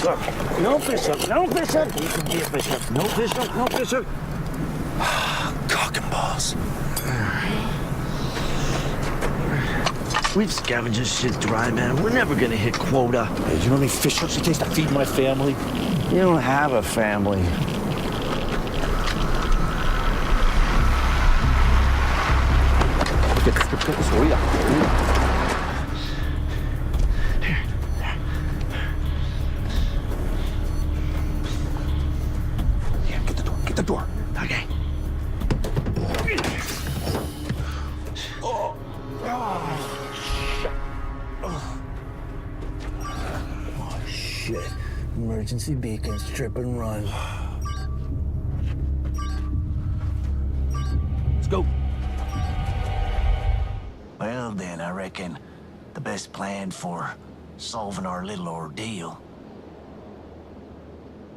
Bishop. No Bishop. No Bishop. You can be a Bishop. No Bishop. No Bishop. Cock and balls. We've scavenged this shit dry, man. We're never gonna hit quota. Hey, do you know how many fish hooks it takes to feed my family? You don't have a family. Yeah, get the door. Get the door. Okay. Oh, shit. Emergency beacons, trip and run. Let's go. Well, then, I reckon the best plan for solving our little ordeal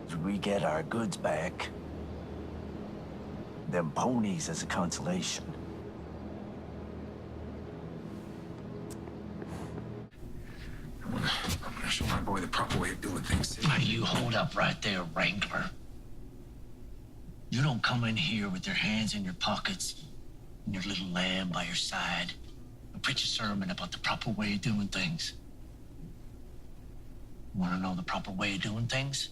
is we get our goods back, them ponies as a consolation. I'm gonna show my boy the proper way of doing things. Now, you hold up right there, Wrangler. You don't come in here with your hands in your pockets and your little lamb by your side and preach a sermon about the proper way of doing things. Want to know the proper way of doing things?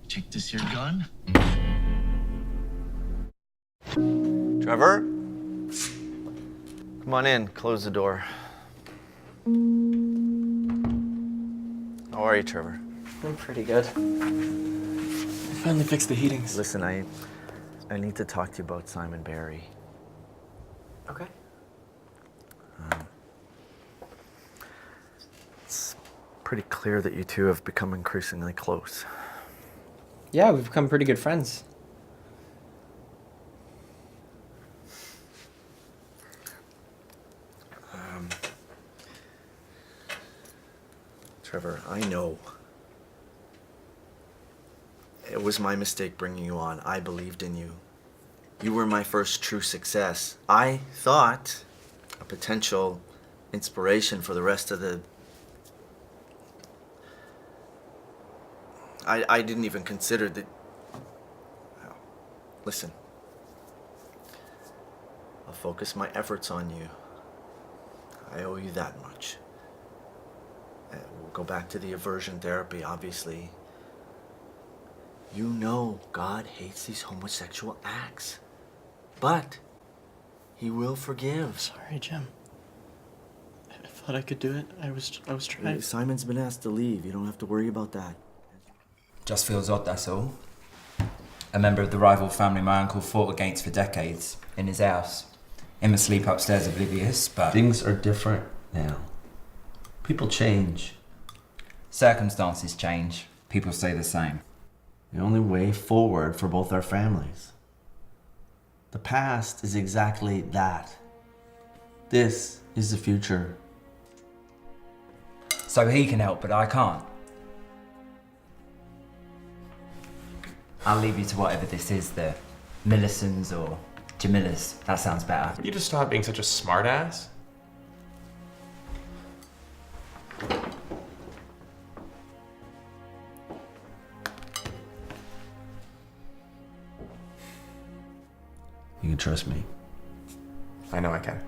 Take this here gun. Trevor? Come on in, close the door. How are you, Trevor? I'm pretty good. I finally fixed the heatings. Listen, I need to talk to you about Simon Barry. Okay. It's pretty clear that you two have become increasingly close. Yeah, we've become pretty good friends. Trevor, I know. It was my mistake bringing you on. I believed in you. You were my first true success. I thought a potential inspiration for the rest of the... I didn't even consider that... Listen. I'll focus my efforts on you. I owe you that much. We'll go back to the aversion therapy, obviously. You know God hates these homosexual acts. But he will forgive. Sorry, Jim. I thought I could do it. I was trying. Simon's been asked to leave. You don't have to worry about that. Just feels odd, that's all. A member of the rival family my uncle fought against for decades, in his house. Him asleep upstairs oblivious, but... Things are different now. People change. Circumstances change. People stay the same. The only way forward for both our families. The past is exactly that. This is the future. So he can help, but I can't. I'll leave you to whatever this is, the Millicents or Jamillas. That sounds better. Would you just stop being such a smartass? You can trust me. I know I can.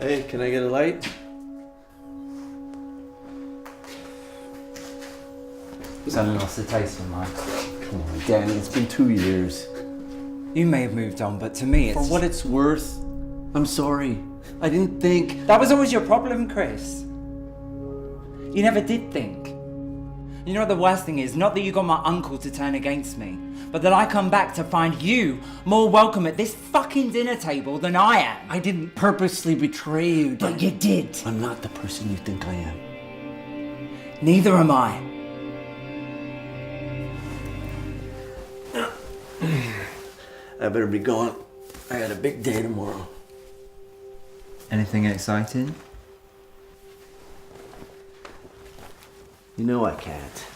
Hey, can I get a light? Suddenly lost the taste for mine. Come on, Danny, it's been 2 years. You may have moved on, but to me it's... For what it's worth, I'm sorry. I didn't think... That was always your problem, Chris. You never did think. You know what the worst thing is? Not that you got my uncle to turn against me, but that I come back to find you more welcome at this fucking dinner table than I am. I didn't purposely betray you, But you did. I'm not the person you think I am. Neither am I. I better be going. I got a big day tomorrow. Anything exciting? You know I can't.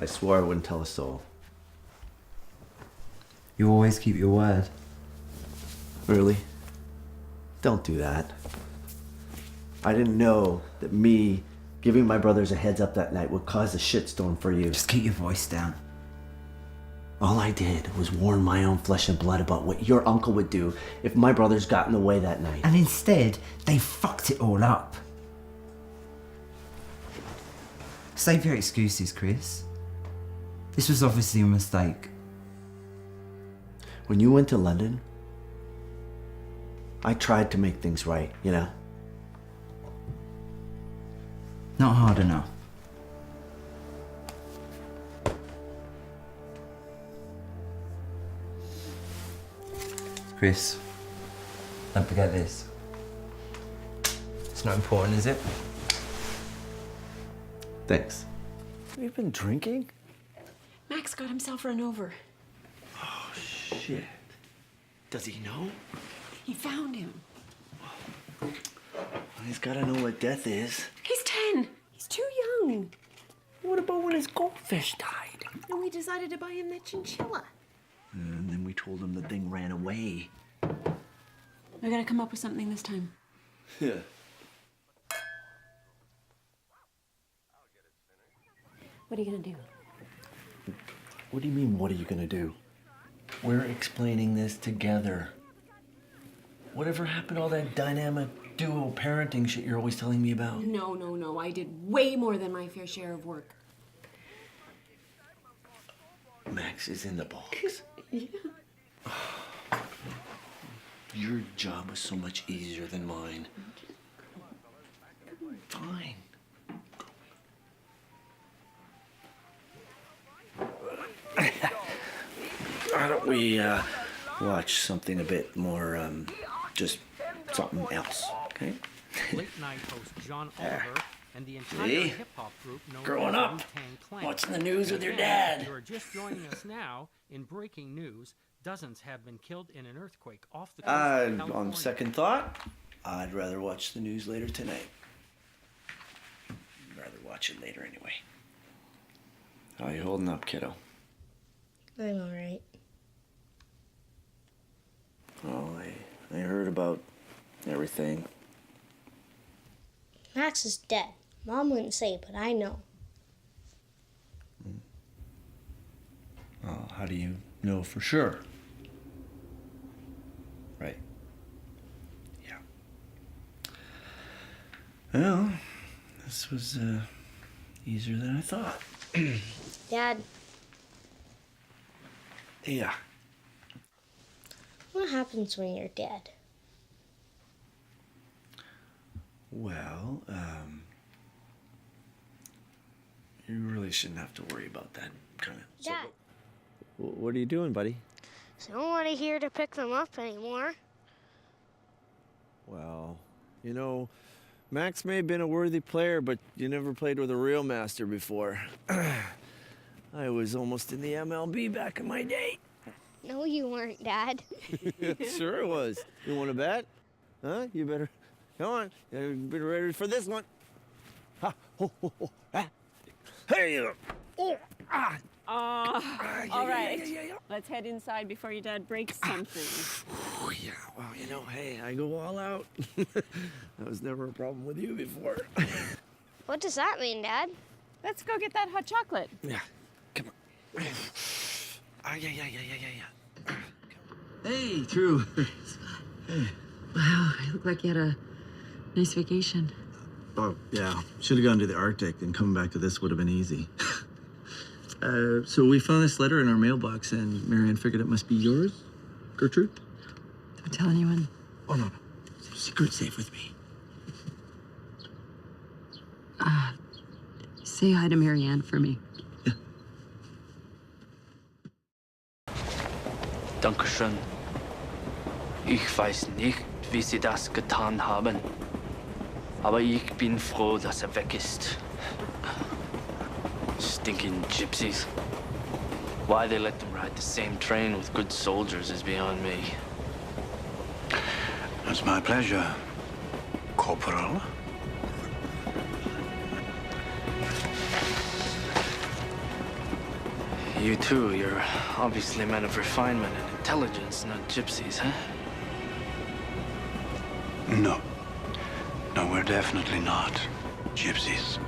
I swore I wouldn't tell a soul. You always keep your word. Really? Don't do that. I didn't know that me giving my brothers a heads up that night would cause a shitstorm for you. Just keep your voice down. All I did was warn my own flesh and blood about what your uncle would do if my brothers got in the way that night. And instead, they fucked it all up. Save your excuses, Chris. This was obviously a mistake. When you went to London, I tried to make things right, you know? Not hard enough. Chris, don't forget this. It's not important, is it? Thanks. Have you been drinking? Max got himself run over. Oh, shit. Does he know? He found him. He's gotta know what death is. He's 10. He's too young. What about when his goldfish died? And we decided to buy him that chinchilla. And then we told him the thing ran away. I gotta come up with something this time. Yeah. What are you gonna do? What do you mean, what are you gonna do? We're explaining this together. Whatever happened to all that dynamic duo parenting shit you're always telling me about? No. I did way more than my fair share of work. Max is in the box. Yeah. Your job was so much easier than mine. Fine. Why don't we watch something a bit more, just something else, okay? Late night host John Oliver and the entire See? hip-hop group known Growing as up, Wu-Tang Clan. what's in the news with your And dad? if you are just joining us now, in breaking news, dozens have been killed in an earthquake off the coast of California. On second thought, I'd rather watch the news later tonight. I'd rather watch it later anyway. How you holding up, kiddo? I'm alright. Oh, I heard about everything. Max is dead. Mom wouldn't say, but I know. Well, how do you know for sure? Right. Yeah. Well, this was easier than I thought. Dad, Yeah. what happens when you're dead? Well, you really shouldn't have to worry about that kind of. Dad, What are you doing, buddy? there's nobody here to pick them up anymore. Well, you know, Max may have been a worthy player, but you never played with a real master before. I was almost in the MLB back in my day. No, you weren't, Dad. Sure it was. You want to bet? Huh? You better. Come on. You better ready for this one. Ha, ho, ho, ho, ah. Hey! Oh! Ah! All right. Let's head inside before your dad breaks something. Oh, yeah. Well, you know, hey, I go all out. That was never a problem with you before. What does that mean, Dad? Let's go get that hot chocolate. Yeah. Come on. Yeah. Hey, Drew. Wow, you look like you had a nice vacation. Oh, yeah. Should have gone to the Arctic, and coming back to this would have been easy. So we found this letter in our mailbox, and Marianne figured it must be yours, Gertrude? Don't tell anyone. Oh, no. Secret safe with me. Say hi to Marianne for me. Dankeschön. Ich weiß nicht, wie Sie das getan haben. Aber ich bin froh, dass weg ist. Stinking gypsies. Why they let them ride the same train with good soldiers is beyond me. It's my pleasure, Corporal. You too, you're obviously men of refinement and intelligence, not gypsies, huh? No. No, we're definitely not gypsies.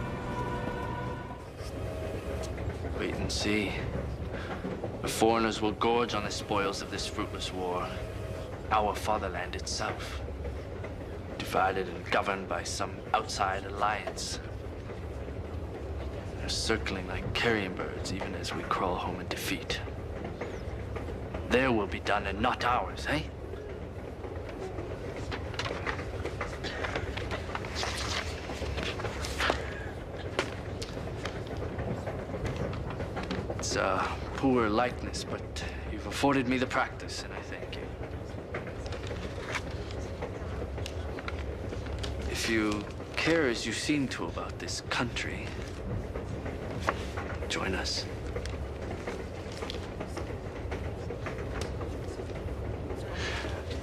Wait and see. The foreigners will gorge on the spoils of this fruitless war. Our fatherland itself, divided and governed by some outside alliance. They're circling like carrion birds even as we crawl home in defeat. Their will be done and not ours, eh? It's a poor likeness, but you've afforded me the practice, and I thank you. If you care as you seem to about this country, join us.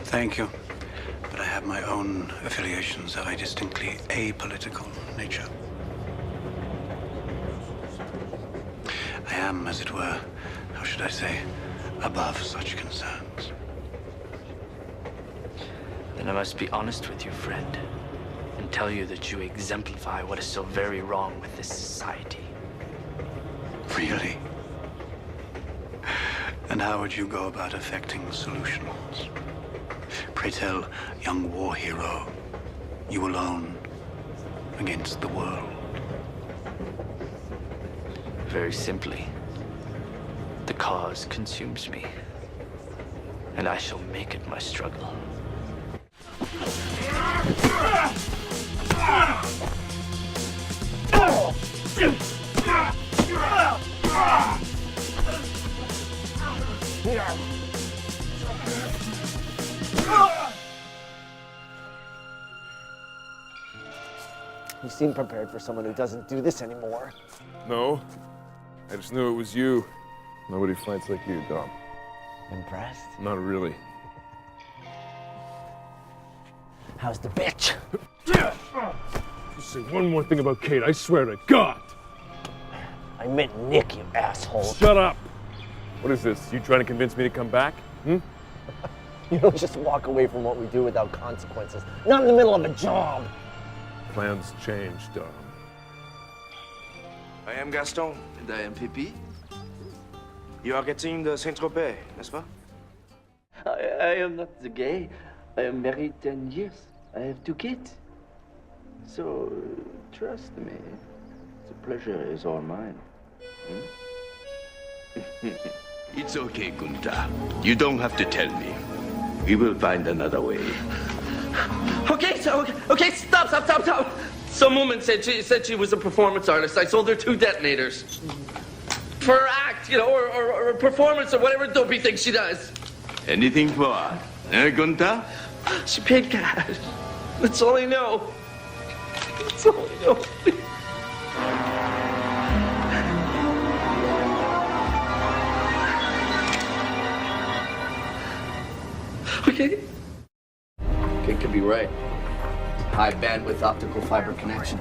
Thank you. But I have my own affiliations of a distinctly apolitical nature. I am, as it were, how should I say, above such concerns. Then I must be honest with you, friend, and tell you that you exemplify what is so very wrong with this society. Really? And how would you go about effecting solutions? Pray tell, young war hero, you alone against the world. Very simply, the cause consumes me, and I shall make it my struggle. You seem prepared for someone who doesn't do this anymore. No, I just knew it was you. Nobody fights like you, Dom. Impressed? Not really. How's the bitch? You say one more thing about Kate, I swear to God. I meant Nick, you asshole. Shut up. What is this? You trying to convince me to come back? Hmm? You don't just walk away from what we do without consequences. Not in the middle of a job. Plans change, Dom. I am Gaston. And I am Pippi. You are getting the Saint-Tropez, n'est-ce pas? I am not the gay. I am married 10 years. I have 2 kids. So, trust me. The pleasure is all mine. It's okay, Gunther. You don't have to tell me. We will find another way. Okay, stop. Some woman said she was a performance artist. I sold her 2 detonators. For her act, or a performance or whatever dopey thing she does. Anything for art, eh, Gunther? She paid cash. That's all I know. That's all I know. Okay. Kid could be right. High bandwidth optical fiber connection.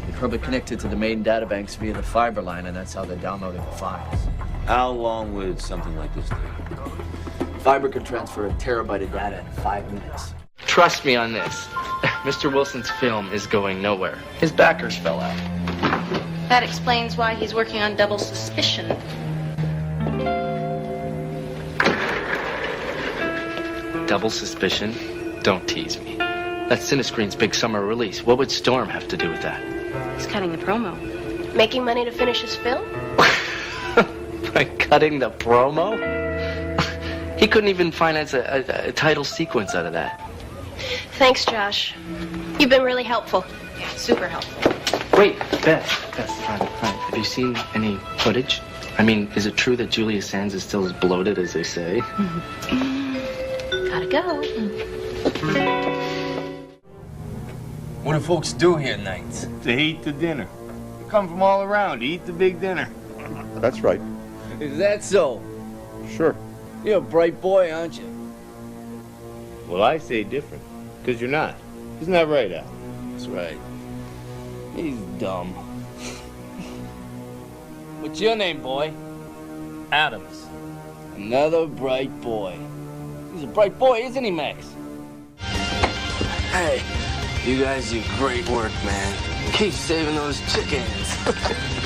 They probably connected to the main databanks via the fiber line, and that's how they're downloading the files. How long would something like this take? Fiber can transfer a terabyte of data in 5 minutes. Trust me on this. Mr. Wilson's film is going nowhere. His backers fell out. That explains why he's working on Double Suspicion. Double Suspicion? Don't tease me. That's Cinescreen's big summer release. What would Storm have to do with that? He's cutting the promo. Making money to finish his film? By cutting the promo? He couldn't even finance a title sequence out of that. Thanks, Josh. You've been really helpful. Yeah, super helpful. Wait, Beth, fine. Have you seen any footage? I mean, is it true that Julia Sands is still as bloated as they say? Gotta go. What do folks do here nights? To eat the dinner. They come from all around to eat the big dinner. That's right. Is that so? Sure. You're a bright boy, aren't you? Well, I say different. Because you're not. Isn't that right, Al? That's right. He's dumb. What's your name, boy? Adams. Another bright boy. He's a bright boy, isn't he, Max? Hey, you guys do great work, man. Keep saving those chickens.